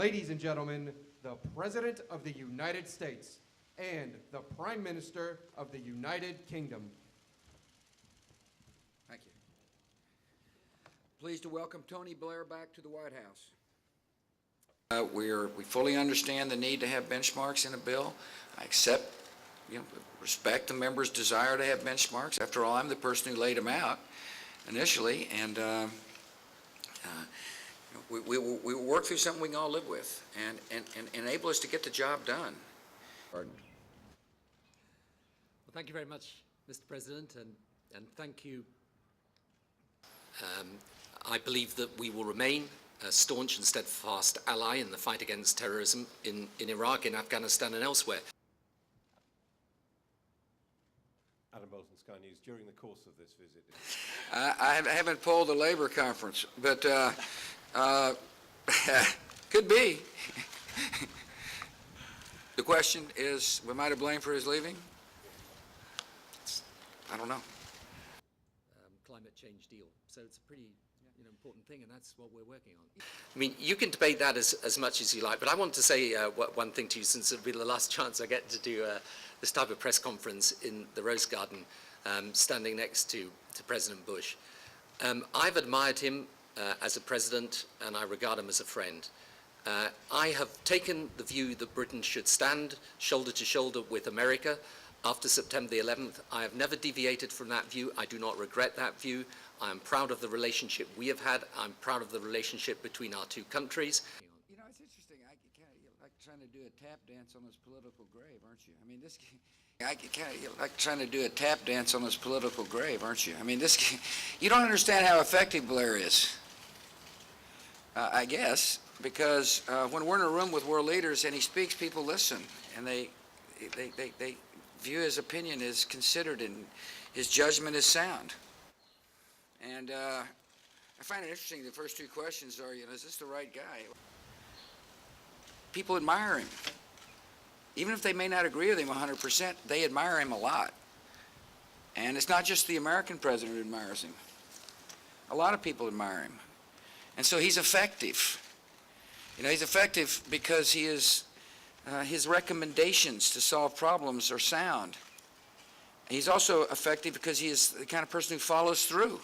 Ladies and gentlemen, the President of the United States and the Prime Minister of the United Kingdom. Thank you. Pleased to welcome Tony Blair back to the White House. We fully understand the need to have benchmarks in a bill. I accept, respect the member's desire to have benchmarks. After all, I'm the person who laid them out initially, and we will work through something we can all live with and enable us to get the job done. Well, thank you very much, Mr. President, and thank you. I believe that we will remain a staunch and steadfast ally in the fight against terrorism in Iraq, in Afghanistan, and elsewhere. Adam Bolton, Sky News. During the course of this visit, I haven't polled the Labour conference, but could be. The question is, am I to blame for his leaving? I don't know. Climate change deal. So it's a pretty important thing, and that's what we're working on. I mean, you can debate that as much as you like, but I want to say one thing to you, since it'll be the last chance I get to do this type of press conference in the Rose Garden, standing next to President Bush. I've admired him as a president, and I regard him as a friend. I have taken the view that Britain should stand shoulder to shoulder with America after September the 11th. I have never deviated from that view. I do not regret that view. I am proud of the relationship we have had. I'm proud of the relationship between our two countries. You know, it's interesting. You're like trying to do a tap dance on his political grave, aren't you? I mean, you're like trying to do a tap dance on his political grave, aren't you? I mean, you don't understand how effective Blair is, I guess, because when we're in a room with world leaders and he speaks, people listen, and they view his opinion as considered and his judgment is sound. And I find it interesting, the first two questions are, is this the right guy? People admire him. Even if they may not agree with him 100%, they admire him a lot. And it's not just the American president who admires him. A lot of people admire him. And so he's effective. He's effective because he is, his recommendations to solve problems are sound. He's also effective because he is the kind of person who follows through.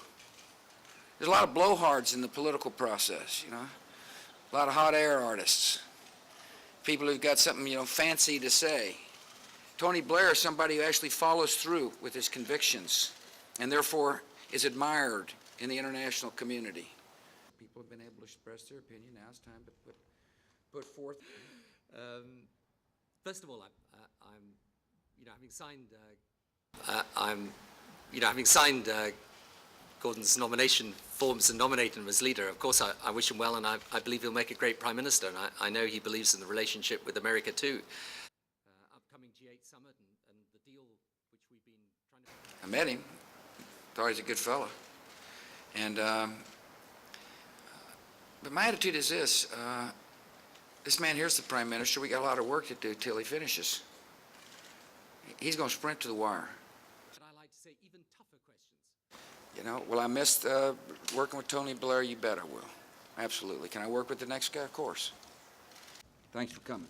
There's a lot of blowhards in the political process, a lot of hot air artists, people who've got something, fancy to say. Tony Blair is somebody who actually follows through with his convictions and therefore is admired in the international community. People have been able to express their opinion. Now it's time to put forth. First of all, having signed Gordon's nomination forms and nominated him as leader, of course I wish him well, and I believe he'll make a great prime minister, and I know he believes in the relationship with America too. Upcoming G8 summit and the deal which we've been trying to... I met him, thought he's a good fellow. And, but my attitude is this, this man here's the prime minister, we got a lot of work to do till he finishes. He's going to sprint to the wire. But I like to say even tougher questions. Will I miss working with Tony Blair? You bet I will. Absolutely. Can I work with the next guy? Of course. Thanks for coming.